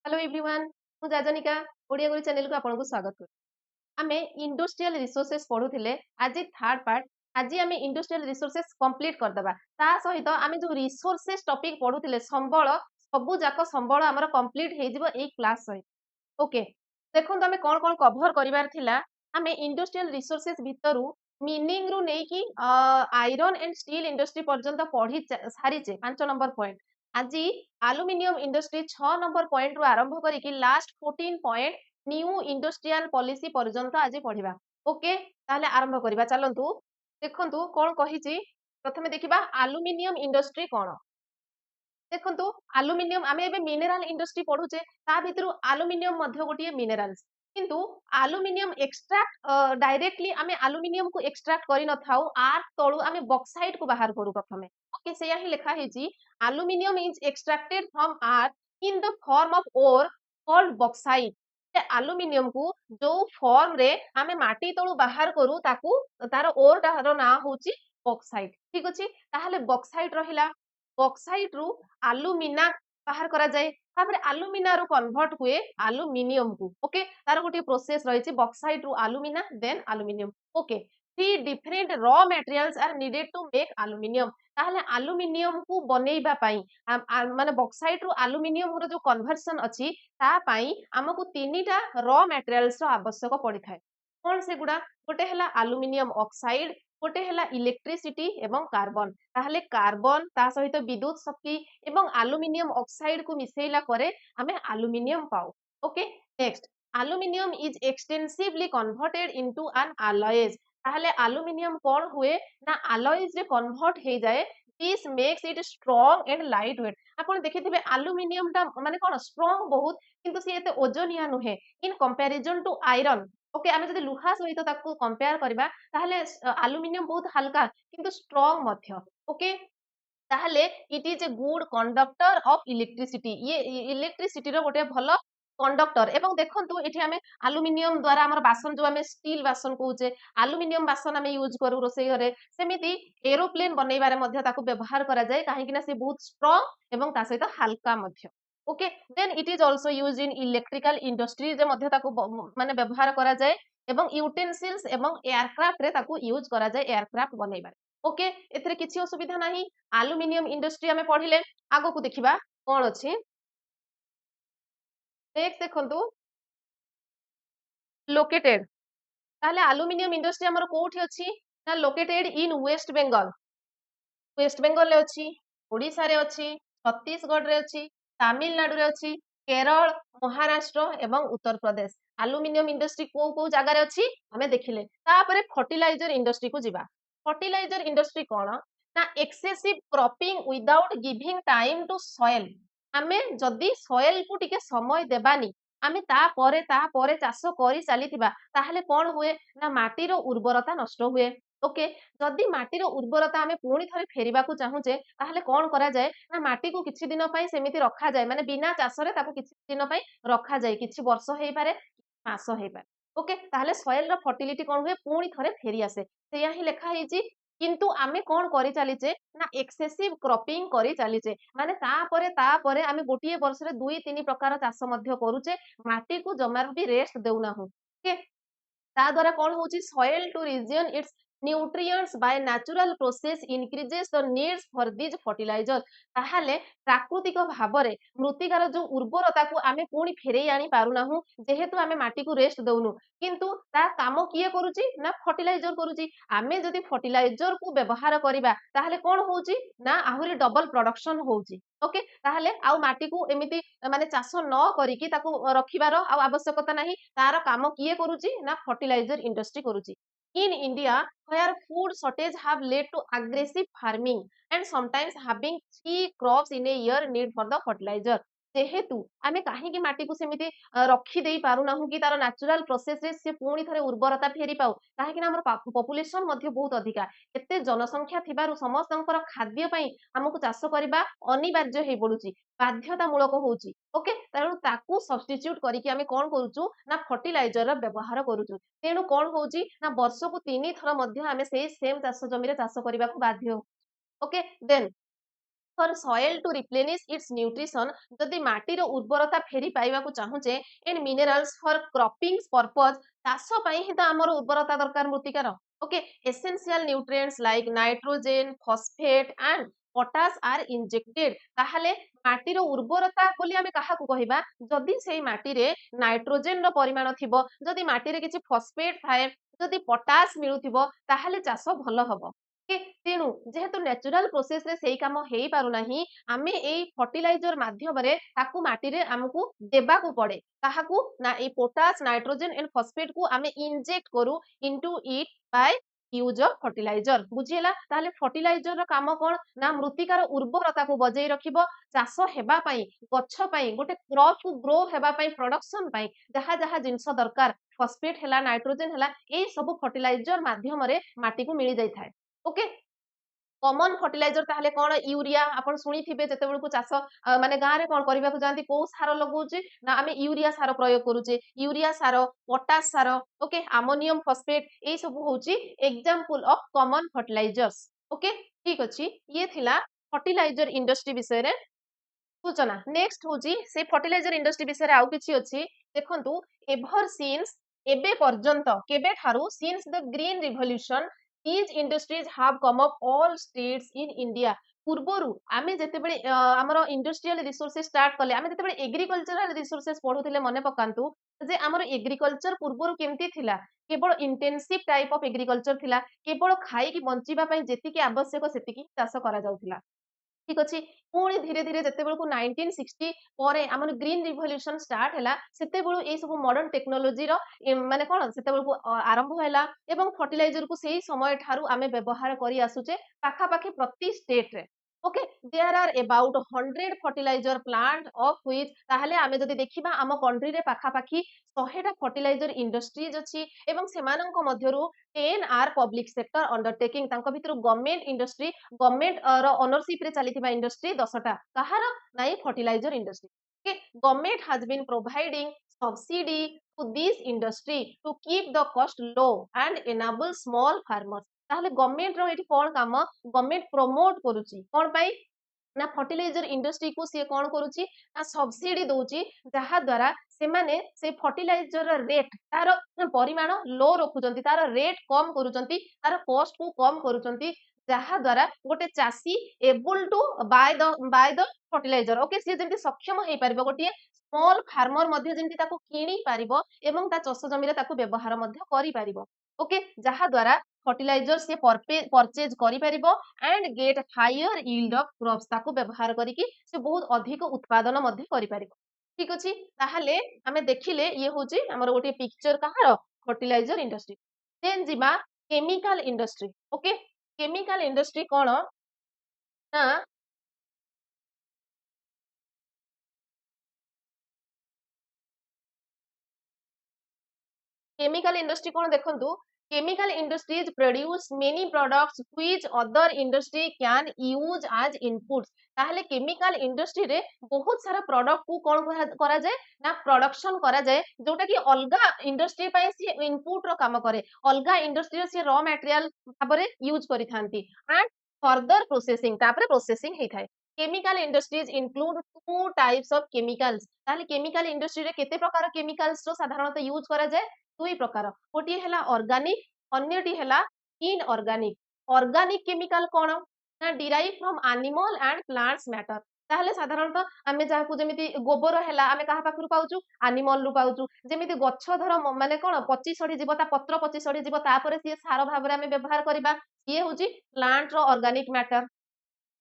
Hello everyone मु जाजनिका ओडिया गुरी channel को आपन को स्वागत कर आमे इंडस्ट्रियल रिसोर्सेस पढुथिले आज थर्ड पार्ट आज आमे इंडस्ट्रियल रिसोर्सेस कंप्लीट कर दबा ता सहित आमे जो रिसोर्सेस टॉपिक पढुथिले संबळ सबु जाक संबळ हमर कंप्लीट हे जिवो एक क्लास सहित ओके देखो आमे कोन कोन कवर करिवार थिला आमे इंडस्ट्रियल रिसोर्सेस भितरु मीनिंग रु नै कि आयरन एंड स्टील इंडस्ट्री पर्यंत पढी सारिचे 5 नंबर पॉइंट आज एल्युमिनियम इंडस्ट्री 6 नंबर पॉइंट रु आरंभ करी कि last 14 point new industrial policy पर्यंत आज पढिबा ओके ताले आरंभ करिबा चलंतु देखंतु कोन कहिची प्रथमे देखिबा एल्युमिनियम इंडस्ट्री कोन देखंतु एल्युमिनियम आमे एबे मिनरल इंडस्ट्री पढुचे ता भितरु एल्युमिनियम मध्य गोटिए मिनरल्स किंतु एल्युमिनियम एक्सट्रैक्ट डायरेक्टली आमे एल्युमिनियम को एक्सट्रैक्ट करि न थाउ आर्क तळु आमे बॉक्साइट को बाहर करू प्रथमे ओके सेया ही लिखा हेची aluminium is extracted from arc in the form of ore called bauxite aluminium को जो फॉर्म रे आमे माटी तळु बाहर करू ताकू तार ओर तार ना होची बॉक्साइट ठीक अछि ताहाले बॉक्साइट रहिला बॉक्साइट रु एल्युमिना बाहर करा जाए तापर एल्युमिना रु कन्वर्ट हुए एल्युमिनियम को ओके तार गोटे प्रोसेस रहिछि बॉक्साइट रु alumina then aluminium okay three different raw materials are needed to make aluminium ताहले एल्युमिनियम को बनेइबा पई माने बॉक्साइट रु एल्युमिनियम रो जो कन्वर्जन अछि ता पई हमकु तीनीटा रॉ मटेरियल्स रो आवश्यक पड़ी थाए कोन से गुडा गोटे हला एल्युमिनियम ऑक्साइड गोटे हला इलेक्ट्रिसिटी एवं कार्बन ताहले कार्बन ता सहित विद्युत शक्ति एवं एल्युमिनियम ऑक्साइड को मिसेइला करे हमें एल्युमिनियम पाऊ okay next aluminium is extensively converted into an alloys ताहले एल्युमिनियम कोन हुए ना alloys रे कन्वर्ट हे जाए this makes it strong and light weight आपण देखिथिबे एल्युमिनियम ता माने कोन स्ट्रांग बहुत किंतु से एते ओजनिया नुहे in comparison to iron okay आमे जदि लुहा सहित ताकू कंपेयर करबा ताहले एल्युमिनियम बहुत हल्का किंतु स्ट्रांग मध्य ओके ताहले it is a good conductor of electricity ये इलेक्ट्रिसिटी रो गोटे भलो कंडक्टर एवं देखंतु एठी हमें एल्युमिनियम द्वारा हमर बासन जो हमें स्टील बासन कहूचे एल्युमिनियम बासन हमें यूज करू रोसई घरे सेमिति एरोप्लेन बनैबारे मध्य ताकू व्यवहार करा जाय काहे कि ना से बहुत स्ट्रांग एवं ता सहित हल्का मध्य okay then it is also used in electrical industry जे मध्य ताकू माने व्यवहार करा जाय एवं यूटेंसिल्स एवं एयरक्राफ्ट रे ताकू यूज करा जाय एयरक्राफ्ट बनैबारे ओके एथरे किछि असुविधा नाही एल्युमिनियम इंडस्ट्री हमें पढिले आगो को देखिबा कोन अछि नेक्स्ट देखंतु लोकेटेड ताहले एल्युमिनियम इंडस्ट्री हमर कोठी अछि ना लोकेटेड इन वेस्ट बेंगल रे अछि ओडिसा रे अछि छत्तीसगढ़ रे अछि तमिलनाडु रे अछि केरल महाराष्ट्र एवं उत्तर प्रदेश एल्युमिनियम इंडस्ट्री को जगह रे अछि हमें देखिले तापरे फर्टिलाइजर इंडस्ट्री को जिबा फर्टिलाइजर इंडस्ट्री कोन ना excessive cropping without giving time to soil हमें जदी सॉइल को टिके समय देबानी आमे ता परे चाष करी चलीथिबा ताहले कोन हुए ना माटी रो उर्वरता नष्ट हुए ओके जदी माटी रो उर्वरता आमे पुणी थरे फेरिबा को चाहूचे ताहले कोन करा जाय ना माटी को किछि दिन पई सेमिति रखा जाय माने बिना चाष रे ताको किछि दिन पई रखा जाय किछि वर्ष हेई पारे मास हेई पारे ओके ताहले सॉइल रो फर्टिलिटी कोन हुए पुणी थरे फेरि आसे सेया ही लेखा हेची किंतु आमे कोन करि चलीचे ना एक्सेसिव क्रॉपिंग करि चलीचे माने ता परे आमे गोटिए वर्ष रे 2-3 प्रकार चाष मध्य करूचे माटी को जमार भी रेस्ट देउना हो ओके ता द्वारा कोन होची soil to regain its nutrients by natural process increases the needs for this fertiliser ताहाले प्राकृतिक भाबरे मृत्तिकार जो उर्वरता को आमे पुणी फेरेई आनी पारुना हूं जेहेतु आमे माटी को रेस्ट दउनु किंतु ता काम किए करूची ना फर्टिलाइजर करूची आमे जदी फर्टिलाइजर को व्यवहार करिबा ताहाले कोन होची ना आहुरी डबल प्रोडक्शन होची ओके ताहाले आउ माटी को एमिति माने चाष न करिकी ताकू रखिबार आ आवश्यकता नाही तार काम किए करूची ना फर्टिलाइजर इंडस्ट्री करूची in India where food shortage have led to aggressive farming and sometimes having 3 crops in a year need for the fertilizer जेहेतु आमे काहे की माटी को सेमिति रखी देई पारु नाहु कि तार नेचुरल प्रोसेस रे से पुणी थरे उर्वरता फेरी पाउ काहे कि ना हमर पॉपुलेशन मध्ये बहुत अधिका एते जनसंख्या थिबारु समस्तंकर खाद्य पई हमकु चाष करिबा अनिवार्य हे पडुची बाध्यतामूलक होउची ओके तेणु ताकू सब्स्टिट्यूट करिकि आमे कोन करूचु ना फर्टिलाइजर रा व्यवहार करूचु तेणु कोन होउची ना वर्ष को 3 थर मध्ये आमे सेही सेम चाष जमी रे चाष करिबा को बाध्य okay then for soil to replenish its nutrition जदि माटीर उर्वरता फेरी पाइबा चाहूचे and minerals for cropping purpose चाष ही तो आमर उर्वरता दरकार मृत्तिकार okay essential nutrients like nitrogen phosphate and potash are injected ताहले माटीर उर्वरता बोली आमे काहाकू कहिबा जदि सेई माटीरे नाइट्रोजेन रो परिमाण थिबो जदि माटीरे किछि फॉस्फेट थाए जदि पोटास मिलुथिबो ताहले चाष भलो हबो तेणु जेहेतु नेचुरल प्रोसेस रे सेही काम हेई पारु नाही आमे एई फर्टिलाइजर माध्यमरे ताकू माटीरे हमकू देबाकू पड़े काहाकू ना ए पोटास नाइट्रोजन एंड फॉस्फेट को आमे इंजेक्ट करू into it by use of fertiliser बुझिला ताहले फर्टिलाइजर रो काम कोन ना मृत्तिकार उर्वरता को बजाई रखिबो चाष हेबा पई गच्छ पई गोटे क्रॉप को ग्रो हेबा पई प्रोडक्शन पई जहा जहा जिंस दरकार फॉस्फेट हेला नाइट्रोजन हेला ए सब फर्टिलाइजर माध्यमरे माटी को मिली जाई थाए ओके कॉमन फर्टिलाइजर ताहले कोन यूरिया आपण सुनी थिबे जते बेलकु चाष माने गां रे कोन करबा को जानती को सार लगौचे ना आमे यूरिया सार प्रयोग करूचे यूरिया सार पोटास सार ओके अमोनियम फॉस्फेट ए सब होची example of common fertilisers okay ठीक अछि ये थिला फर्टिलाइजर इंडस्ट्री विषय रे सूचना नेक्स्ट होची से फर्टिलाइजर इंडस्ट्री विषय रे आउ किछि अछि देखंतु एभर सिंस एबे पर्यंत केबे ठारू since the green revolution these industries have come up all states in India पूर्वरु आमे जेतेबेले हमरो इंडस्ट्रियल रिसोर्सेस स्टार्ट कले आमे जेतेबेले एग्रीकल्चरल रिसोर्सेस पढुथिले मने पकांतु जे हमरो एग्रीकल्चर पूर्वरु केमती थिला केवल इंटेंसिव टाइप ऑफ एग्रीकल्चर थिला केवल खाई की बंचिबा पई जेतिकी आवश्यक सेतिकी चाष करा जाउथिला ठीक अछि पुणी धीरे धीरे जते बेलको 1960 परे हमर ग्रीन रिवोल्यूशन स्टार्ट हैला सेते बेलु ए सब मॉडर्न टेक्नोलॉजी रो माने कोन सेते बेलको आरंभ हैला एवं फर्टिलाइजर को सेही समय ठारू आमे व्यवहार करी आसुचे पाखा पाखी प्रति स्टेट रे okay there are about 100 fertiliser plant of which ताहले आमे जदी देखिबा आम कंट्री रे पाखा पाखी 100 टा फर्टिलाइजर इंडस्ट्रीज अछि एवं सेमानंक मध्यरु 10 आर पब्लिक सेक्टर अंडरटेकिंग तांको भितरु गवर्नमेंट इंडस्ट्री गवर्नमेंट रो ओनरशिप रे चलीथिबा इंडस्ट्री 10 टा कहार नाइ fertiliser industry okay government has been providing subsidy to this industry to keep the cost low and enable small farmers ताहले गवर्नमेंट रो एठी कोन काम गवर्नमेंट प्रमोट करूची कोन पई ना फर्टिलाइजर इंडस्ट्री को सी कोन करूची ना सब्सिडी दोची जहा द्वारा से माने से फर्टिलाइजर रेट तार परिमाण लो रखुचंती तार रेट कम करूचंती तार कॉस्ट को कम करूचंती जहा द्वारा गोटे चासी able to buy the fertiliser okay सी जेंति सक्षम हेई परबो गोटे स्मॉल फार्मर मध्ये जेंति ताको किनी पारिबो एवं ता चाष जमी रे ताको व्यवहार मध्ये करि पारिबो ओके जहा द्वारा फर्टिलाइजर से परचेज करि पारिबो and get higher yield of crops ताको व्यवहार करिकि से बहुत अधिक उत्पादन मध्ये करि पारिबो ठीक अछि ताहले हमें देखिले ये होची हमर गोटे पिक्चर कहार फर्टिलाइजर इंडस्ट्री देन जिमा chemical industry okay chemical industry कोन ना केमिकल इंडस्ट्री कोन देखंतु chemical industries produce many products which other industry can use as inputs ताहले केमिकल इंडस्ट्री रे बहुत सारा प्रोडक्ट को कोन करा जाय ना प्रोडक्शन करा जाय जोटा कि अलगा इंडस्ट्री पई से इनपुट रो काम करे अलगा इंडस्ट्री से रॉ मटेरियल भाबरे यूज करि थांती एंड फर्दर प्रोसेसिंग तापरे प्रोसेसिंग हेई थाय chemical industries include two types of chemicals ताहले केमिकल इंडस्ट्री रे केते प्रकार केमिकल्स रो साधारणतः यूज करा जाय दुई प्रकार गोटे है ऑर्गेनिक अन्यटी है ऑर्गेनिक केमिकल कौन ना derive from animal and plants matter ताहले साधारणतः आमे जाहाकू जेमिति गोबर हैला आमे काहा पाखरु पाउचु एनिमल रु पाउचु जेमिति गच्छ धर माने कोन पची सड़ी जीव ता पत्र पची सड़ी जीव तापर से सार भाबरे आमे व्यवहार करिबा ये होची प्लांट रो ऑर्गेनिक मैटर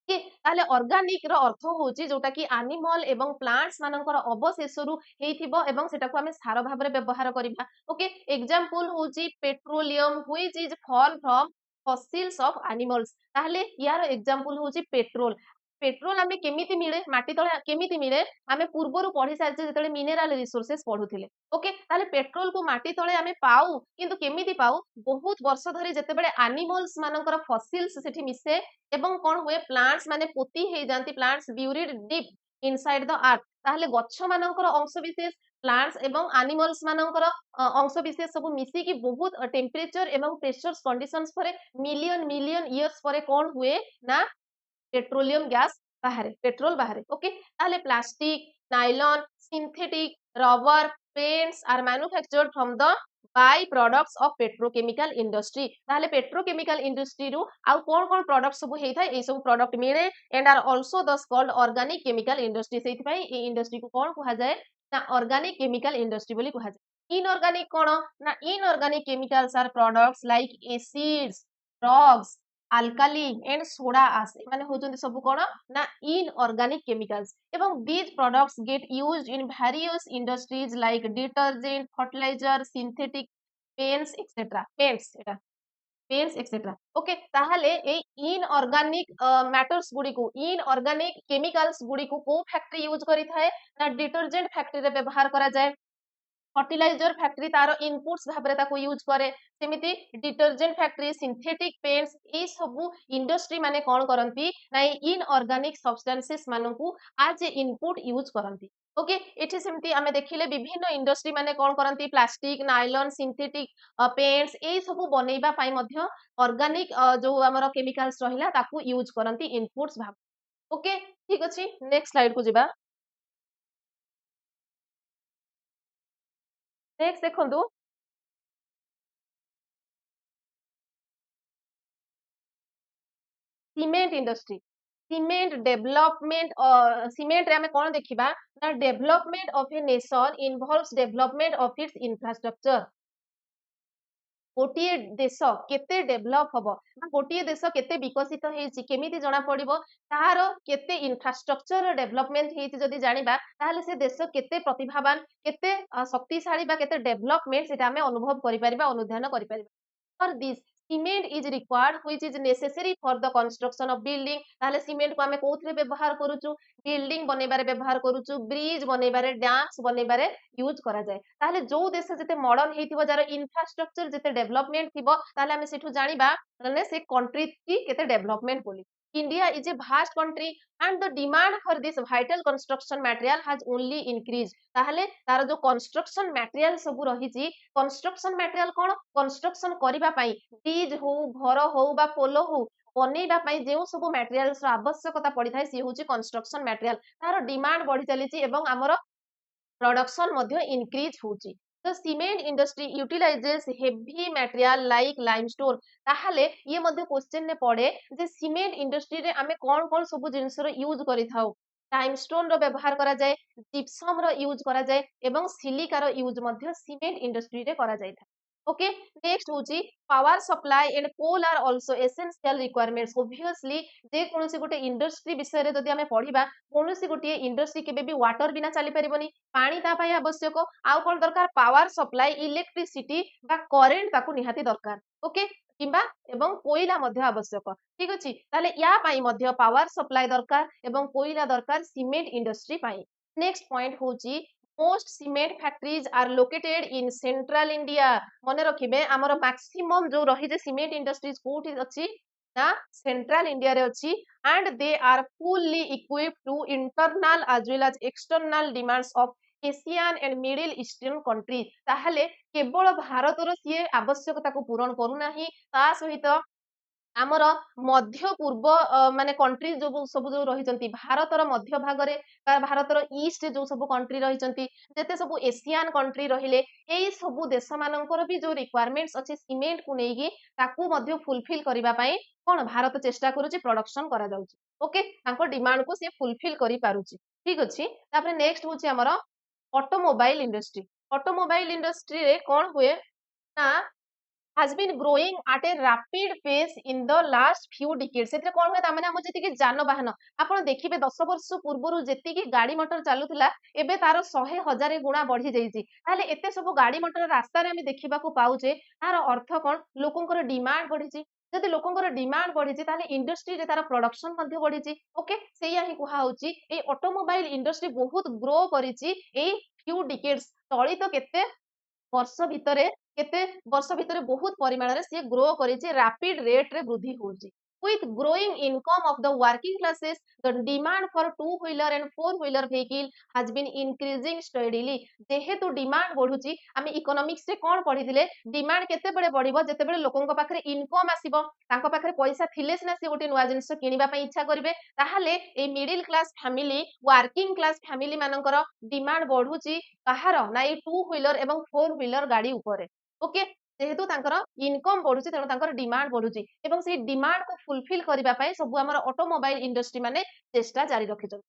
कि ताले ऑर्गेनिक रो अर्थ होची जोटा कि एनिमल एवं प्लांट्स मानकर अवशेष रु हेइथिबो एवं सेटा को हमें सार भाबरे व्यवहार करिबा ओके एग्जांपल होची petroleum which is form from fossils of animals ताहले यार एग्जांपल होची पेट्रोल पेट्रोल हमें केमिति मिले माटी तळे केमिति मिले हमें पूर्वरु पढी सारचे जेतले मिनरल रिसोर्सेस पढुथिले ओके ताले पेट्रोल को माटी तळे हमें पाऊ किंतु केमिति पाऊ बहुत वर्ष धरि जेतेबेले एनिमल्स मानकर फॉसिल्स सेठी मिसे एवं कोन हुए प्लांट्स माने पोती हे जानती plants buried deep inside the earth ताहले गच्छ मानकर अंश विशेष प्लांट्स एवं एनिमल्स मानकर अंश विशेष सब मिसी की बहुत टेम्परेचर एवं प्रेशर कंडीशंस परे मिलियन मिलियन इयर्स परे कोन हुए ना पेट्रोलियम गैस ବାହାରେ ପେଟ୍ରୋଲ ବାହାରେ ଓକେ ତାହେଲେ plastic nylon synthetic rubber paints are manufactured from the by products of petrochemical industry ताहले पेट्रोकेमिकल इंडस्ट्री रु आउ कोन कोन प्रोडक्ट सब हेइ थाए ए सब प्रोडक्ट मिले एंड आर आल्सो दस कॉल्ड ऑर्गेनिक केमिकल इंडस्ट्री सेति पई ए इंडस्ट्री को कोन कहा जाए ना ऑर्गेनिक केमिकल इंडस्ट्री बोली कहा जाए इनऑर्गेनिक कोन ना inorganic chemicals are products like acids drugs alkali and soda आसे माने होचंती सब कोन ना इनऑर्गेनिक केमिकल्स एवं these products get used in various industries like detergent fertilizer synthetic paints etc paints এটা पेंट्स एक्सेट्रा ओके ताहले ए इनऑर्गेनिक मैटर्स गुडी को इनऑर्गेनिक केमिकल्स गुडी को फैक्ट्री यूज करी थाए ना डिटर्जेंट फैक्ट्री रे व्यवहार करा जाए फर्टिलाइजर फैक्ट्री तार इनपुट्स भाबरे ताको यूज करे सेमिति डिटर्जेंट फैक्ट्री सिंथेटिक पेंट्स ए सब इंडस्ट्री माने कोन करंती ना इनऑर्गेनिक सब्सटेंसेस मानकू आज इनपुट यूज करंती ओके एठी सेमती आमे देखिले विभिन्न इंडस्ट्री माने कोन करंती प्लास्टिक नाइलॉन सिंथेटिक पेंट्स ए सब बनेइबा पई मध्य ऑर्गेनिक जो हमर केमिकल्स रहिला ताको यूज करंती इनपुट्स भाब ओके ठीक अछि नेक्स्ट स्लाइड को जिबा नेक्स्ट देखंतु cement industry cement development cement रे हमें कौन देखिबा ना development of a nation involves development of its infrastructure गोटिए देश केते डेवलप हबो गोटिए देश केते विकसित हेछि केमिति जणा पड़िबो ताहार केते इंफ्रास्ट्रक्चर डेवलपमेंट हेछि जदि जानिबा ताहले से देश केते प्रतिभावान केते शक्तिशाली बा केते डेवलपमेंट सेटा हमें अनुभव करि परिबा अनुध्यान करि परिबा for this cement is required which is necessary for the construction of building ताहले सीमेंट को हमें कोथरे व्यवहार करूछु बिल्डिंग बनेबारे व्यवहार करूछु ब्रिज बनेबारे डैम्स बनेबारे यूज करा जाय ताहले जो देश जते मॉडर्न हेतिबो जार इंफ्रास्ट्रक्चर जते डेवलपमेंट थिबो ताहले हमें सेठु जानिबा माने से कंट्री की केते डेवलपमेंट बोली India is a vast country and the demand for this vital construction material has only increased ताहले तार जो कंस्ट्रक्शन मटेरियल सब रहिछि कंस्ट्रक्शन मटेरियल कोन कंस्ट्रक्शन करिबा पई ब्रिज हो घर हो बा पोलो हो बनेइबा पई जेउ सब मटेरियल्स आवश्यकता पड़ी थाए सी होछि कंस्ट्रक्शन मटेरियल तार डिमांड बढ़ी चलीछि एवं हमर प्रोडक्शन मध्य इंक्रीज होछि the cement industry utilizes heavy material like limestone ताहले ये मध्य क्वेश्चन ने पड़े जे सीमेंट इंडस्ट्री रे आमे कोन कोन सब जिंस रो यूज करि थाउ लाइमस्टोन रो व्यवहार करा जाय जिप्सम रो यूज करा जाय एवं सिलिका रो यूज मध्य सीमेंट इंडस्ट्री रे करा जाय था ओके नेक्स्ट होची power supply and coal are also essential requirements obviously जे कोनोसी गोटे इंडस्ट्री विषय रे जदि हमें पढिबा कोनोसी गोटे इंडस्ट्री केबे भी वाटर बिना चली परिबनी पानी ता पई आवश्यक आउ कोन दरकार पावर सप्लाई इलेक्ट्रिसिटी बा करेंट ताकू निहाती दरकार ओके किंबा एवं कोइला मध्य आवश्यक ठीक अछि ताले या पई मध्य पावर सप्लाई दरकार एवं कोइला दरकार सीमेंट इंडस्ट्री पई नेक्स्ट पॉइंट होची most cement factories are located in central India मने रखिबे हमर मैक्सिमम जो रही जे सीमेंट इंडस्ट्रीज कोठी अछि ना सेंट्रल इंडिया रे अछि and they are fully equipped to internal as well as external demands of Asian and middle eastern country ताहले केवल भारत रो सिए आवश्यकता को पूर्ण करू नाही ता सहित आमर मध्य पूर्व माने कंट्री जो सब जो रही भारतर मध्य भाग में भारतर ईस्ट जो सब कंट्री रही जेते सब एशियन कंट्री रहिले एई सब देश मानकर भी जो रिक्वायरमेंट्स अछि सीमेंट को नेकी ताकू मध्य फुलफिल करिबा पई कोन भारत चेष्टा करूची प्रोडक्शन करा जाउची ओके तांको डिमांड को से फुलफिल करि पारुची ठीक अछि तापर नेक्स्ट होची हमर ऑटोमोबाइल इंडस्ट्री रे कोन हुए ना has been growing at a rapid pace in the last few decades सेतरे कोन होय तामाने हम जति कि जानवाहन आपण देखिबे 10 वर्ष पूर्वरु जति कि गाड़ी मोटर चालुथिला एबे तार 100,000 गुणा बढ़ी जाईची ताले एते सब गाड़ी मोटर रास्ता रे हम देखिबा को पाउचे तार अर्थ कोन लोकंकर डिमांड बढ़ीची जदि लोकंकर डिमांड बढ़ीची ताले इंडस्ट्री रे तार प्रोडक्शन मध्ये बढ़ीची ओके सेया ही कुहा होची ए ऑटोमोबाइल इंडस्ट्री बहुत ग्रो करिची ए फ्यू डिकेड्स तळी तो केते वर्ष भितरे केते वर्ष भितरे बहुत परिमाण रे से ग्रो करिछि रैपिड रेट रे वृद्धि होउछि with growing income of the working classes, the demand for two-wheeler and four-wheeler vehicle has been increasing steadily. जेहेतु डिमांड बढ़ुची आमे इकोनॉमिक्स रे कोन पढिथिले डिमांड केते बेले बढ़िबो जेते बेले लोकन पाखरे इनकम आसीबो तांको पाखरे पैसा थिले सिना से गोटे नुवा जिंस किनिबा पई इच्छा करिवे ताहाले ए middle class family working class family मानकर डिमांड बढ़ुची कहार ना ए टू व्हीलर एवं फोर व्हीलर गाड़ी उपरे ओके जेहेतु तांकर इनकम बढ़ुची तेणु तांकर डिमांड बढ़ुची एवं से डिमांड को फुलफिल करिबा पई सब हमर ऑटोमोबाइल इंडस्ट्री माने चेष्टा जारी रखिछन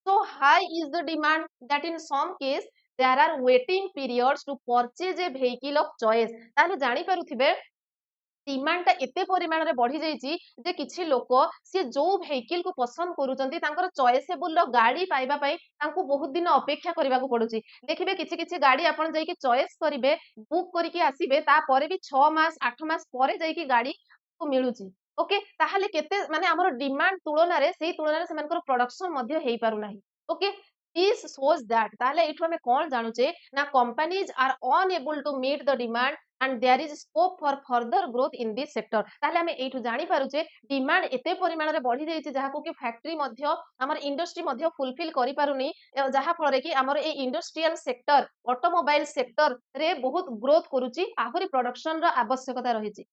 so high is the demand that in some case there are waiting periods to purchase a vehicle of choice ताले जानि पारुथिबे डिमांड टा एते परिमाण रे बढ़ी जाईची जे किछि लोक से जो वेहिकल को पसंद करूचंती तांकर चॉइसेबल रो गाड़ी पाइबा पई तांको बहुत दिन अपेक्षा करबा को पडुची देखिबे किछि किछि गाड़ी आपण जाई कि चॉइस करिवे बुक करी कि आसीबे ता परे भी 6 मास 8 मास परे जाई कि गाड़ी को मिलुची ओके ताहाले केते माने हमर डिमांड तुलना रे सेही तुलना रे सेमानकर प्रोडक्शन मध्ये हेई पारु नाही ओके this shows that ताहाले एठु हमें कोन जानुचे ना companies are unable to meet the demand and there is scope for further growth in this sector ताले हमें एठु जानि पारुचे डिमांड एते परिमाण रे बढ़ी जाईची जहा को कि फैक्ट्री मध्ये हमर इंडस्ट्री मध्ये फुलफिल करि पारुनी जहा फळे कि हमर ए इंडस्ट्रियल सेक्टर ऑटोमोबाइल सेक्टर रे बहुत ग्रोथ करूची आहुरी प्रोडक्शन रो आवश्यकता रहिची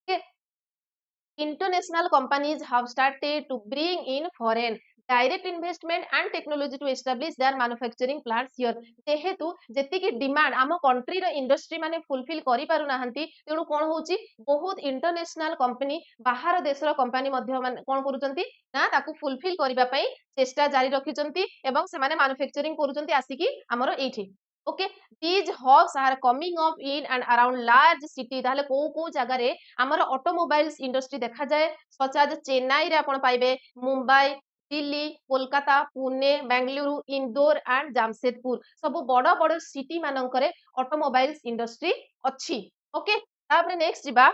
international companies have started to bring in foreign direct investment and technology to establish their manufacturing plants here जेहेतु जेति की डिमांड आम कंट्री रो इंडस्ट्री माने फुलफिल करि पारु नाहंती तेणु कोन होउची बहुत इंटरनेशनल कंपनी बाहर देश रो कंपनी मध्ये माने कोन करूचंती ना ताकू फुलफिल करिबा पई चेष्टा जारी रखिचंती एवं से माने मैन्युफैक्चरिंग करूचंती आसी की हमरो एठी okay these hubs are coming up in and around large city ताले को जगह रे हमर ऑटोमोबाइल्स इंडस्ट्री देखा जाए सच आज चेन्नई रे आपण पाइबे मुंबई दिल्ली कोलकाता पुणे बेंगलुरु इंदौर एंड जामशेदपुर सब बड़ बड़ सिटी मानकरे ऑटोमोबाइल्स इंडस्ट्री अच्छी ओके तापरे नेक्स्ट जिबा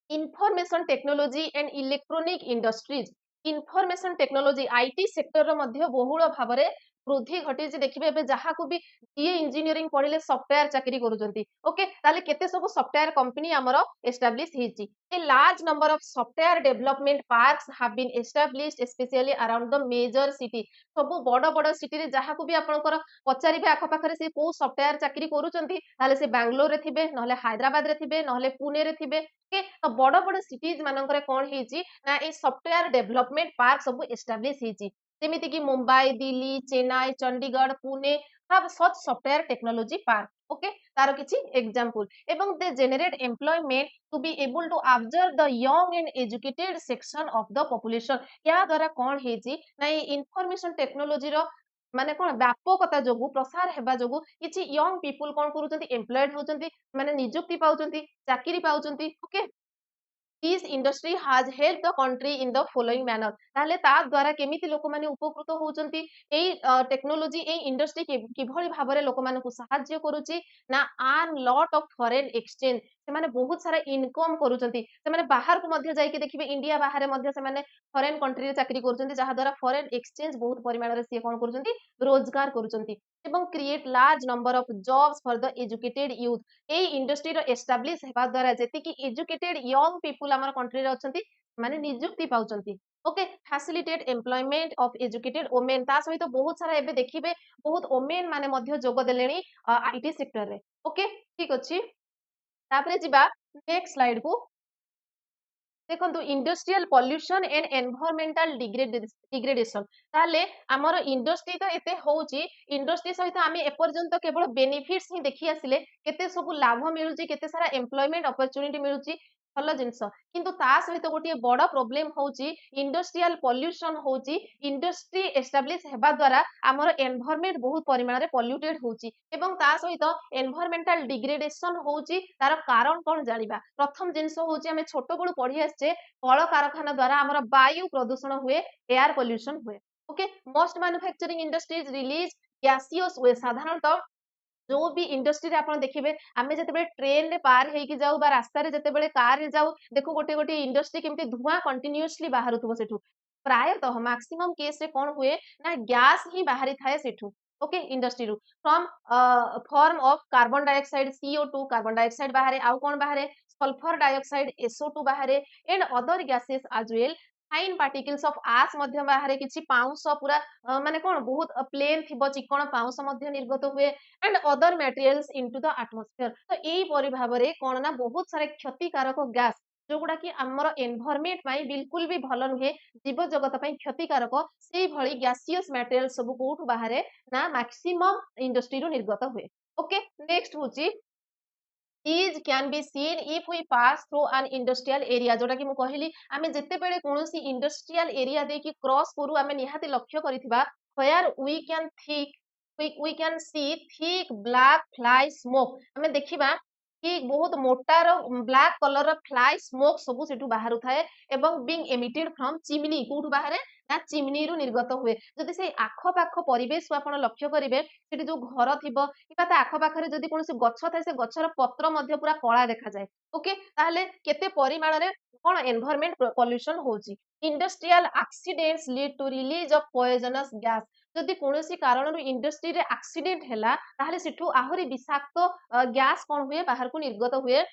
information technology and electronic industries information technology IT sector मध्य बहुल भाव में वृद्धि घटी देखिए एबे जहा को भी जीए इंजीनियरिंग पढ़िले सॉफ्टवेयर चाकरी करूचंती ओके ताले केते सब सॉफ्टवेयर कंपनी हमरो एस्टैब्लिश हिची a large number of software development parks have been established specially around the major city सब बड़ बड़ सिटी रे जहा को भी आपनकर पचारिबे आख पाखरे से को सॉफ्टवेयर चाकरी करूचंती ताले से बेंगलोर रे थिबे नहले हैदराबाद रे थिबे नहले पुणे रे थिबे के तो बड़ बड़ सिटीज मानकरे कोन हिची ना ए सॉफ्टवेयर डेवलपमेंट पार्क सब एस्टैब्लिश हिची जेमिति कि Mumbai Delhi Chennai Chandigarh Pune have such software technology park okay तारो किछि एग्जांपल एवं they generate employment to be able to observe the young and educated section of the population या द्वारा कोन हेजी ना इंफॉर्मेशन टेक्नोलॉजी रो माने कोन व्यापकता जोगु प्रसार हेबा जोगु किछि यंग पीपल कोन करूचंती एम्प्लॉयड होचंती माने नियुक्ति पाउचंती चाकरी पाउचंती okay This industry has helped the country in the following manner ताले ता द्वारा केमिति लोक माने उपकृत होउचंती एई टेक्नोलॉजी एई इंडस्ट्री किभଳି भाबरे लोक मानकु सहाय्य करूची ना आन लॉट ऑफ फॉरेन एक्सचेंज से माने बहुत सारा इनकम करूचंती से माने बाहर को मध्य जाई के देखिबे इंडिया बाहर मध्य से माने फॉरेन कंट्री रे चाकरी करूचंती जहा द्वारा फॉरेन एक्सचेंज बहुत परिमाण रे से कोन करूचंती रोजगार करूचंती एवं create large number of jobs for the educated youth ए इंडस्ट्री रो एस्टैब्लिश हेबा द्वारा जेति की एजुकेटेड यंग पीपल हमर कंट्री रे अछंती माने नियुक्ति पाउचंती okay facilitate employment of educated women ता सहित बहुत सारा एबे देखिबे बहुत वुमेन माने मध्य जोग देलेनी आईटी सेक्टर रे ओके ठीक अछि तापरे जिबा नेक्स्ट स्लाइड को देखो industrial pollution and environmental degradation ताले आमर इंडस्ट्री तो एते होउची इंडस्ट्री सहित आमे एपर्यंत केवल बेनिफिट्स ही देखि आसिले केते सब लाभ मिलुची केते सारा एम्प्लॉयमेंट अपॉर्चुनिटी मिलुची भल जिनस किंतु ता सहित गोटे बड़ प्रोब्लेम होउची इंडस्ट्रियल पॉल्यूशन होउची इंडस्ट्री एस्टैब्लिश हेबा द्वारा आमर एनवायरमेंट बहुत परिमाण रे पॉल्यूटेड होउची एवं ता सहित एनवायरमेंटल डिग्रेडेशन होउची तार कारण कोन जानिबा प्रथम जिंस होउची हमें छोट बळु पढी आछे कल कारखाना द्वारा आमर वायु प्रदूषण हुए एयर पॉल्यूशन हुए okay most manufacturing industries release gaseous वे साधारणतः जो भी इंडस्ट्री रे आपण देखिबे आमे जते ट्रेन रे पार हेकी जाऊ बा रास्ता रे जते कार रे जाऊ देखो गोटे गोटे इंडस्ट्री केमती धुआं कंटिन्यूअसली बाहरुथबो सेठू प्रायतः मैक्सिमम केस रे कोन हुए ना गैस ही बाहरी थाए सेठू ओके इंडस्ट्री रू from form of carbon dioxide CO2 carbon dioxide बाहरे आउ कोन बाहरे सल्फर डाइऑक्साइड SO2 बाहर and other gases as well fine particles of ash मध्य बाहर किछि पाउंस पूरा माने कोन बहुत प्लेन थिबो चिकण पाउंस मध्य निर्गत हुए and other materials into the atmosphere तो एई परि भाबरे कोन ना बहुत सारे क्षतिकारक गैस जोगुडा कि हमर एनवायरनमेंट पई बिल्कुल भी भलो नुहे जीव जगत पई क्षतिकारक सेई भଳି गैसियस मटेरियल सब कोठु बाहरे ना मैक्सिमम इंडस्ट्री रो निर्गत हुए ओके नेक्स्ट होची these can be seen if we pass through an industrial area जोटा कि मु कहली आमे जते बेले कोनोसी इंडस्ट्रियल एरिया दे कि क्रॉस करू आमे निहाती लक्ष्य करिथिबा where we can see thick black fly smoke आमे देखिबा कि बहुत motor black colour fly smoke सब सेठु बाहरु थाए एवं बीइंग एमिटेड फ्रॉम चिमनी कोठु बाहरे ना चिमनी रु निर्गत हुए जदि से आखो पाखो परिवेश को आपण लक्ष्य करिवे सेठी जो घर थिबो किबा ता आखो पाखरे जदि कोनोसी गच्छ थाए से गच्छर पत्र मध्य पूरा कळा देखा जाए ओके ताहले केते परिमाण रे कोन एनवायरनमेंट पोल्यूशन होची industrial accidents lead to release of poisonous gas जदि कोनोसी कारण रु इंडस्ट्री रे एक्सीडेंट हैला ताहले सेठु आहुरी विषाक्त गैस कोन हुए बाहर को निर्गत हुए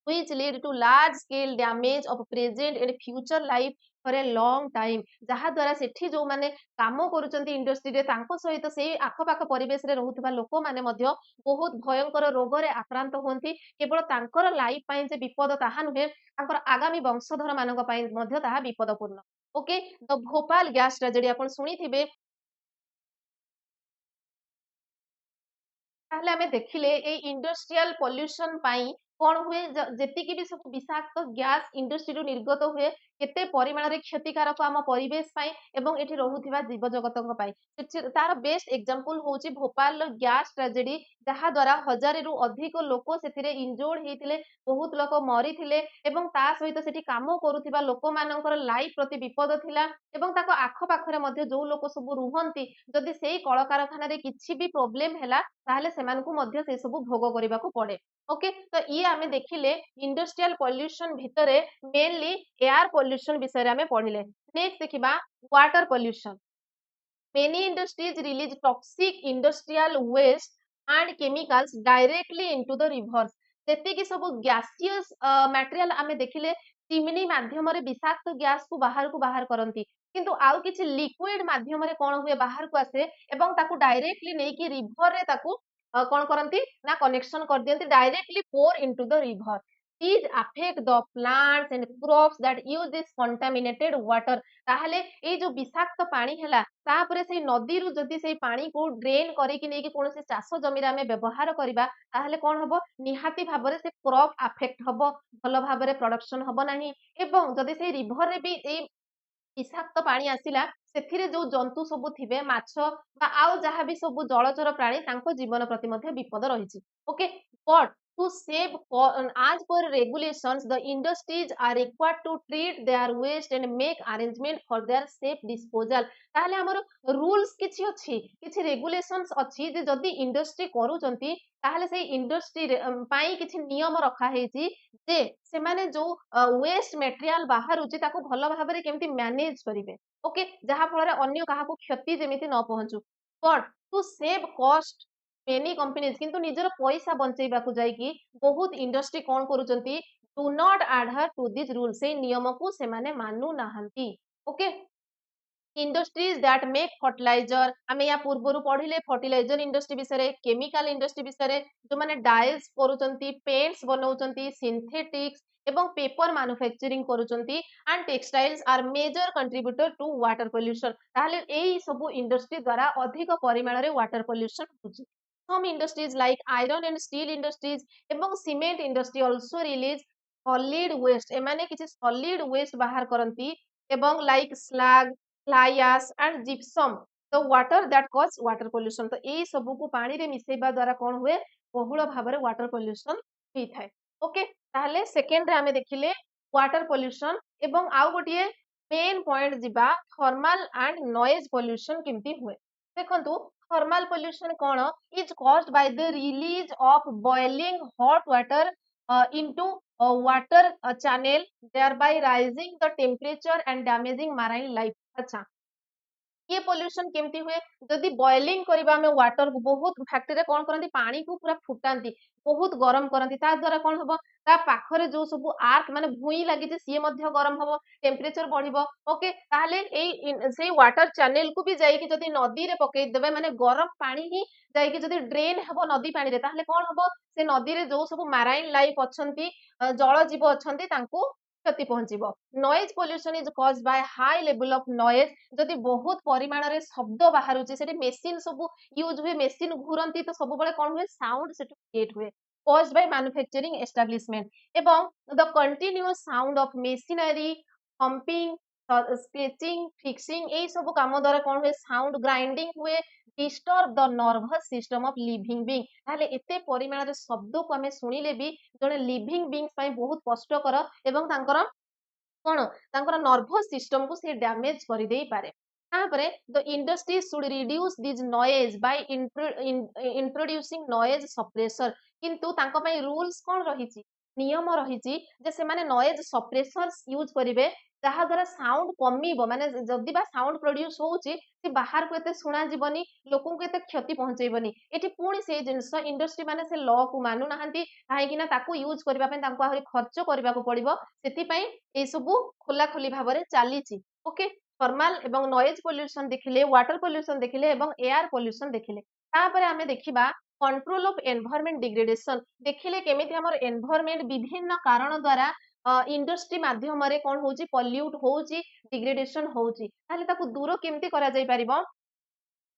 which lead to large scale damage of present and future life for a long time जहा द्वारा सेठी जो माने काम करूचंती इंडस्ट्री रे तांको सहित सेही आखपाख परिवेश रे रहुथिबा लोक माने मध्य बहुत भयंकर रोग रे आक्रांत होंती केवल तांकर लाइफ पई जे विपद ताहा नुहे तांकर आगामी वंशधर मानक पई मध्य ताहा विपदपूर्ण okay the Bhopal gas tragedy आपण सुनिथिबे ताहले आमे देखिले ए इंडस्ट्रियल पोल्यूशन पाई कोन हुए जेतिकी भी सब विषाक्त गैस इंडस्ट्री रु निर्गत हुए केते परिमाण रे क्षतिकारक आम परिवेश पाई एवं एठी रहुथिबा जीव जगतक पाई तार बेस्ट एग्जांपल होची भोपाल गैस ट्रेजेडी जहा द्वारा हजार रु अधिक लोक सेथिरे इंजोर्ड हेतिले बहुत लोक मरिथिले एवं ता सहित सेठी काम करूथिबा लोक मानकर लाइफ प्रति विपद थिला एवं ताको आख पाखरे मध्ये जो लोक सब रुहंती जदि सेही कल कारखाना रे किछि भी प्रॉब्लम हैला ताहले सेमानकु मध्ये से सब भोग करिबाकू पड़े ओके तो ये आमे देखिले इंडस्ट्रियल पोल्यूशन भितरे मेनली एयर पोल्यूशन विषय रे आमे पढिले नेक्स्ट देखिबा water pollution many industries release toxic industrial waste and chemicals directly into the rivers जेतिकी सब गैसियस मटेरियल आमे देखिले चिमनी माध्यम रे विषाक्त गैस को बाहर करंती किंतु आउ किछि लिक्विड माध्यम रे कोन हुए बाहर को आसे एवं ताकू डायरेक्टली नै कि रिवर रे ताकू कोन करंती ना कनेक्शन कर दियंती directly pour into the river these affect the plants and crops that use this contaminated water ताहले ए जो विषाक्त पानी हैला तापरे से नदी रु जदि से पानी को ड्रेन करी कि नै कि कोनोसी चाष जमी रे आमे व्यवहार करिबा ताहले कोन हबो निहाती भाबरे से क्रॉप अफेक्ट हबो भलो भाबरे प्रोडक्शन हबो नाही एवं जदि से रिवर रे भी ए विषाक्त पानी आसिला सेथिरे जो जंतु सब थिबे माछ बा आउ जहा भी सब जलचर प्राणी तांको जीवन प्रति मध्ये विपद रहिछि okay but to save as per regulations the industries are required to treat their waste and make arrangement for their safe disposal ताहले हमर रूल्स किछि अछि किछि रेगुलेशंस अछि जे जदी इंडस्ट्री करूचंती ताहले से इंडस्ट्री पाई किछि नियम रखा हेछि जे से माने जो वेस्ट मटेरियल बाहर उची ताको भलो भाबरे केमति मैनेज करिवे ओके जहा फଳରେ अन्य काहाको क्षति जेमिति न पहुंचू but to save cost many companies किंतु निजर पैसा बंचेबाकू जाईकी बहुत इंडस्ट्री कोन करूचंती do not adhere to this rule से नियम को से माने मानू नाहंती okay industries that make fertiliser आमे या पूर्वरु पढिले फर्टिलाइजर इंडस्ट्री विषय केमिकल इंडस्ट्री विषय जो माने डाइज करूचंती पेंट्स बनाउचंती सिंथेटिक्स एवं पेपर मैन्युफैक्चरिंग करूचंती and textiles are major contributor to water pollution ताहले एई सब इंडस्ट्री द्वारा अधिक परिमाण रे वाटर पोल्यूशन होची some industries like iron and steel industries एवं cement industry also release solid waste एमाने किछि solid waste बाहर करंती एवं like slag fly ash and gypsum the water that cause water pollution तो एई सब को पानी रे मिसेबा द्वारा कोन हुए बहुल भाबरे वाटर पोल्यूशन ही थाए ओके ताहले सेकंड रे हमें देखिले वाटर पोल्यूशन एवं आउ गोटिए मेन पॉइंट जिबा थर्मल एंड नॉइज पोल्यूशन केमती हुए देखंतु thermal pollution cone is caused by the release of boiling hot water into a water channel thereby rising the temperature and damaging marine life अच्छा ये pollution केमती हुए जदि boiling करबा हमें वाटर को बहुत फैक्ट्री कौन करती पानी को पूरा फुटाती बहुत गरम करती ता द्वारा कौन हम ता पाखरे जो सब आर्क माने भूई लगी सी मध्य गरम हम टेम्परेचर बढ़िबो ओके ताहले से वाटर चैनल को भी जाइए जदि नदी रे पकई देबे माने गरम पानी ही जाइए जदि ड्रेन हबो नदी पानी रे ताहले कौन हबो से नदी रे जो सब मैराइन लाइफ अछंती जल जीव अछंती तांको क्षति पहुंचीबो noise pollution is caused by high level of noise जदि बहुत परिमाण रे शब्द बाहरुची सेठी मेसिन सब यूज हुए मेसिन घुरंती तो सब बळे कोन हुए साउंड सेठी क्रिएट हुए caused by manufacturing establishment এবং the continuous sound of machinery humping sketching fixing এই सब काम द्वारा कोन हुए साउंड ग्राइंडिंग हुए disturb the nervous system of living being ताले एते परिमाण रे शब्द को हमें सुनिले भी जने लिविंग बीइंग्स पई बहुत कष्टकर एवं तांकर कोन तांकर नर्वस सिस्टम को से डैमेज कर देई पारे तापरे the industry should reduce this noise by introducing noise suppressor किंतु तांको पई रूल्स कोन रहिची नियम रहिची जे से माने नॉइज सप्रेसर्स यूज करिवे जहा द्वारा साउंड कमिबो माने जदि बा साउंड प्रोड्यूस होउची से बाहर को एते सुना जीवनी लोकन को एते क्षति पहुंचेबनी एठी पुणी से जिंस इंडस्ट्री माने से लॉ को मानु नाहंती काहे कि ना ताकू यूज करबा पे तांको आहुरी खर्च करबा को पड़िबो सेति पई ए सब खोला खोली भाबरे चालीची ओके थर्माल एवं नॉइज पोल्यूशन देखिले वाटर पोल्यूशन देखिले एवं एयर पोल्यूशन देखिले तापरे आमे देखिबा कंट्रोल ऑफ एनवायरनमेंट डिग्रेडेशन देखिले केमिति हमर एनवायरनमेंट विभिन्न कारण द्वारा इंडस्ट्री माध्यम रे कोन होउची पॉल्यूट होउची डिग्रेडेशन होउची ताले ताकू दूर केमिति करा जाई परिबो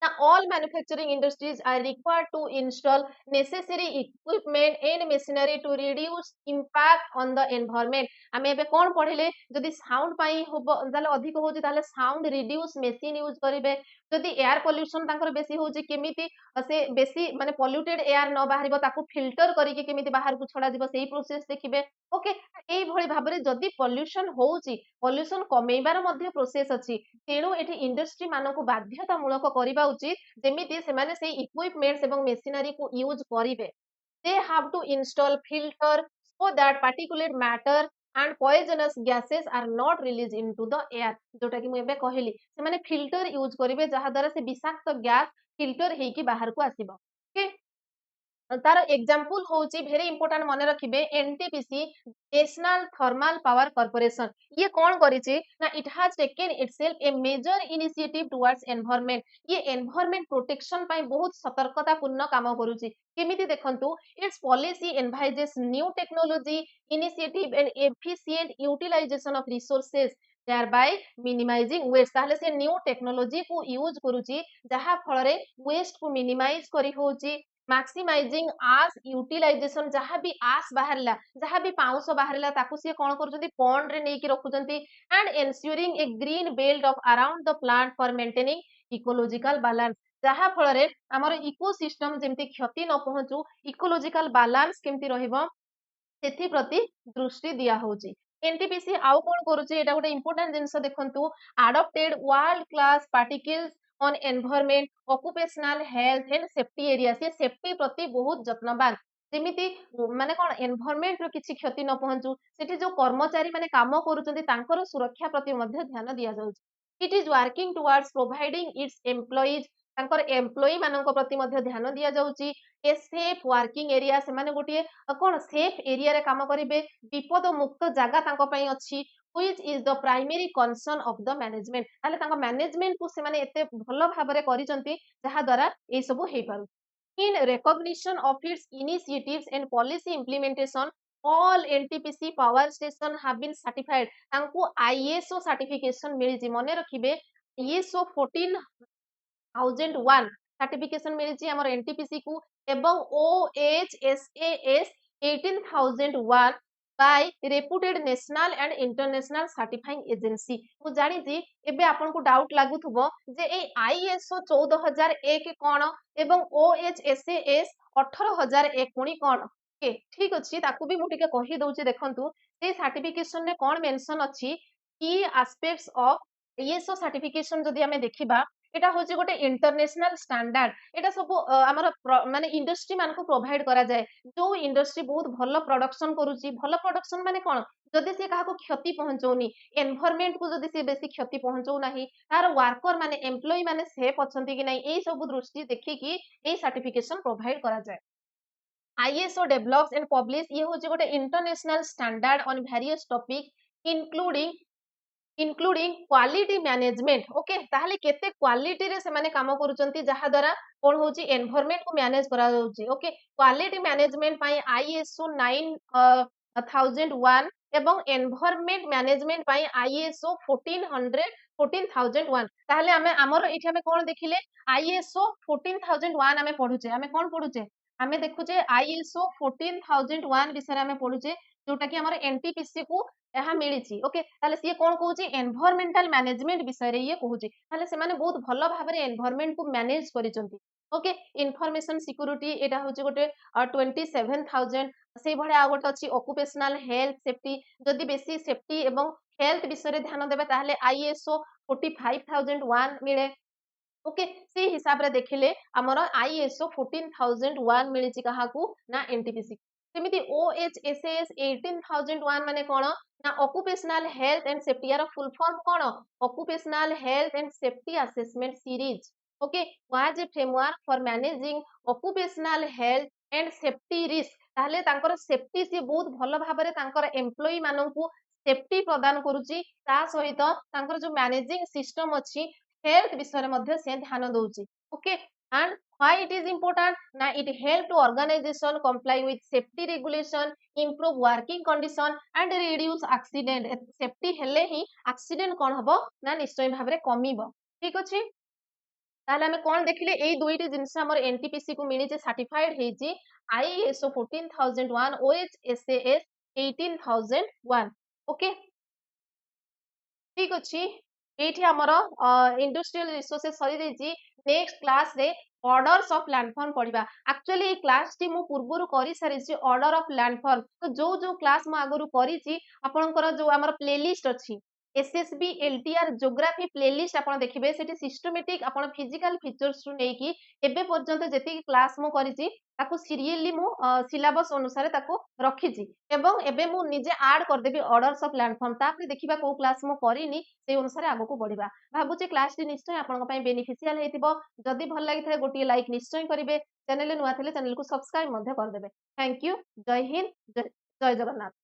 Now, all manufacturing industries are required to install necessary equipment and machinery to reduce impact on the environment. आमे एबे कोन पढिले जदि साउंड पाई होबो ताले अधिक होउची ताले साउंड रिड्यूस मशीन यूज करिवे जदि एयर पोल्यूशन तांकर बेसी होउची केमिति से बेसी माने पोल्यूटेड एयर न बाहरिबो ताकू फिल्टर करिके केमिति बाहर को छडा दिबो सेही प्रोसेस देखिबे ओके एई भଳି भाबरे जदि पोल्यूशन होउची पोल्यूशन कमेइबार मध्ये प्रोसेस अछि तेणु एठी इंडस्ट्री मानको बाध्यतामूलक करिबा उचित जेमिति सेमाने से इक्विपमेंट्स एवं मेशिनरी को यूज करिवे they have to install filter so that particulate matter and poisonous gases are not release into the air जोटा कि मु एबे कहली सेमाने फिल्टर यूज करिवे जहा द्वारा से विषाक्त गैस फिल्टर हेकी बाहर को आसीबो ओके तार एग्जांपल होची वेरी इंपोर्टेंट मने रखिबे NTPC National Thermal Power Corporation ये कौन करिछि ना it has taken itself a major initiative towards environment ये एनवायरनमेंट प्रोटेक्शन पई बहुत सतर्कता पूर्ण काम करूछि केमिति देखंतु its policy envisages new technology initiative and efficient utilisation of resources thereby minimizing waste ताहले से न्यू टेक्नोलॉजी को यूज करूछि जहा फळरे वेस्ट को मिनिमाइज करी होछि मैक्सिमाइजिंग आस यूटिलाइजेशन जहाँ भी आस बाहरला जहाँ भी पाउस बाहरला ताकू सी कोन करूछंती पॉन्ड रे नेकी रखुछंती and ensuring a green belt of around the plant for maintaining ecological balance जहाँ फल रे हमर इकोसिस्टम जेमती क्षति न पहुंचू इकोलॉजिकल बैलेंस केमती रहइबो सेथि प्रति दृष्टि दिया होची एनटीपीसी आउ कोन करूची एटा गोटे इंपोर्टेंट जिंस देखंतु adopted world class particles on environment occupational health and safety area से सेफ्टी प्रति बहुत जत्नवान जेमिति माने कोन एनवायरनमेंट रो किछि क्षति न पहुंचू सेठी जो कर्मचारी माने काम करूचंती तांकर सुरक्षा प्रति मध्ये ध्यान दिया जाउची it is working towards providing its employees तांकर एम्प्लॉई मानक प्रति मध्ये ध्यान दिया जाउची ए सेफ वर्किंग एरिया से माने गोटिए कोन सेफ एरिया रे काम करिवे विपद मुक्त जागा तांको पई अछि which is the primary concern of the management ताले तांको मैनेजमेंट को से माने एते भलो भाबरे करिसंती जहा द्वारा ए सब हेइ पारु in recognition of its initiatives and policy implementation all NTPC power station have been certified तांको ISO certification मिलिछि मने रखिबे ISO 14001 सर्टिफिकेशन मिलिछि हमर एनटीपीसी को एवं OHSAS 18001 by reputed national and international certifying agency मु जानि जी एबे आपन को डाउट लागुथबो जे ए आईएसओ 14001 कोन एवं OHSAS 18001 पुनी कोन के ठीक अछि ताकू भी मु टिके कहि दउछि देखंतु ए सर्टिफिकेशन ने कोन मेंशन अछि की एस्पेक्ट्स ऑफ आईएसओ सर्टिफिकेशन जदि हमें देखिबा এটা হচ্ছে গোटे इंटरनेशनल स्टैंडर्ड এটা सब हमर माने इंडस्ट्री मान को प्रोवाइड करा जाए जो इंडस्ट्री बहुत भल प्रोडक्शन करूची भल प्रोडक्शन माने कोन जदि से काहा को क्षति पहुंचौनी एनवायरनमेंट को जदि से बेसी क्षति पहुंचौ नाही तार वर्कर माने एम्प्लॉय माने सेफ अछंती कि नहीं एई सब दृष्टि देखि कि एई सर्टिफिकेशन प्रोवाइड करा जाए ISO develops and publish ये होचे गोटे international standard on various topic including quality management okay ताहले केते क्वालिटी रे से माने काम करूचंती जहा द्वारा कोन होची एनवायरनमेंट को मैनेज करा जाउची ओके क्वालिटी मैनेजमेंट पाई ISO 9001 एवं एनवायरनमेंट मैनेजमेंट पाई ISO 14001 ताहले हमें हमर एठी हमें कोन देखिले ISO 14001 हमें पढुचे हमें कोन पढुचे हमें देखुचे ISO 14001 विषय हमें पढुचे जोटा कि हमर एनटीपीसी को ଏହା ମିଳିଛି ଓକେ ତାହେଲେ ସିଏ କଣ କହୁଛି ଏନଭାୟରମେଣ୍ଟାଲ ମ୍ୟାନେଜମେଣ୍ଟ ବିଷୟରେ ଇଏ କହୁଛି ତାହେଲେ ସେମାନେ ବହୁତ ଭଲ ଭାବରେ ଏନଭାୟରମେଣ୍ଟ କୁ ମ୍ୟାନେଜ କରିଛନ୍ତି ଓକେ ଇନଫର୍ମେସନ ସିକ୍ୟୁରିଟି ଏଟା ହଉଛି ଗୋଟେ 27,000 ସେଇଭଳିଆ ଆଉ ଗୋଟେ ଅଛି ଅକୁପେସନାଲ ହେଲ୍ଥ ସେଫ୍ଟି ଯଦି ବେଶୀ ସେଫ୍ଟି ଏବଂ ହେଲ୍ଥ ବିଷୟରେ ଧ୍ୟାନ ଦେବେ ତାହେଲେ ISO 45,001 ମିଳେ ओके से हिसाब रे देखिले हमर ISO 14001 मिलिछि काहाकू ना एनटीपीसी सेमिति OHSAS 18,001 माने कोन ना ऑक्युपेशनल हेल्थ एंड सेफ्टी यार full form cone occupational health and safety assessment series okay was a framework for managing occupational health and safety risk ताहले तांकर सेफ्टी से बहुत भलो भाबरे तांकर एम्प्लॉय माननकू सेफ्टी प्रदान करूची ता सहित तांकर जो मैनेजिंग सिस्टम अछि हेल्थ विषय मध्ये से ध्यान दउची okay and why it is important ना it help to organization comply with safety regulation improve working condition and reduce accident safety हेले ही accident कोन हबो ना निश्चय भाबरे कमीबो ठीक अछि ताले हमें कोन देखिले एई दुईटी जिंस हमर एनटीपीसी को मिली जे सर्टिफाइड हेची ISO 14001 OHSAS 18001 ओके ठीक अछि एठी हमर इंडस्ट्रियल रिसोर्सेस सरी देछि नेक्स्ट क्लास रे ऑर्डर्स ऑफ लैंडफॉर्म पढ़िबा एक्चुअली ए क्लास टी मु पूर्वरु करि सारिछि ऑर्डर ऑफ लैंडफॉर्म तो जो जो क्लास मु आगरु करिछि आपनकर जो हमर प्लेलिस्ट अछि SSB LTR ज्योग्राफी प्लेलिस्ट आपण देखिबे सेठी सिस्टमैटिक आपण फिजिकल फीचर्स रु नेकी एबे पर्यंत जेति क्लास मु करिछि ताकू सीरियली मु सिलेबस अनुसार ताकू रखिछि एवं एबे मु निजे ऐड कर देबी ऑर्डर्स ऑफ लैंडफॉर्म तापरे देखिबा को क्लास मु करिनी से अनुसार आगो को बढ़िबा भाबुछि क्लास टी निश्चय आपन पई बेनिफिशियल हेतिबो जदी भल लागि थाले गोटी लाइक निश्चय करिवे चैनल नुआ थाले चैनल को सब्सक्राइब मध्ये कर देबे थैंक यू जय हिंद जय जगन्नाथ।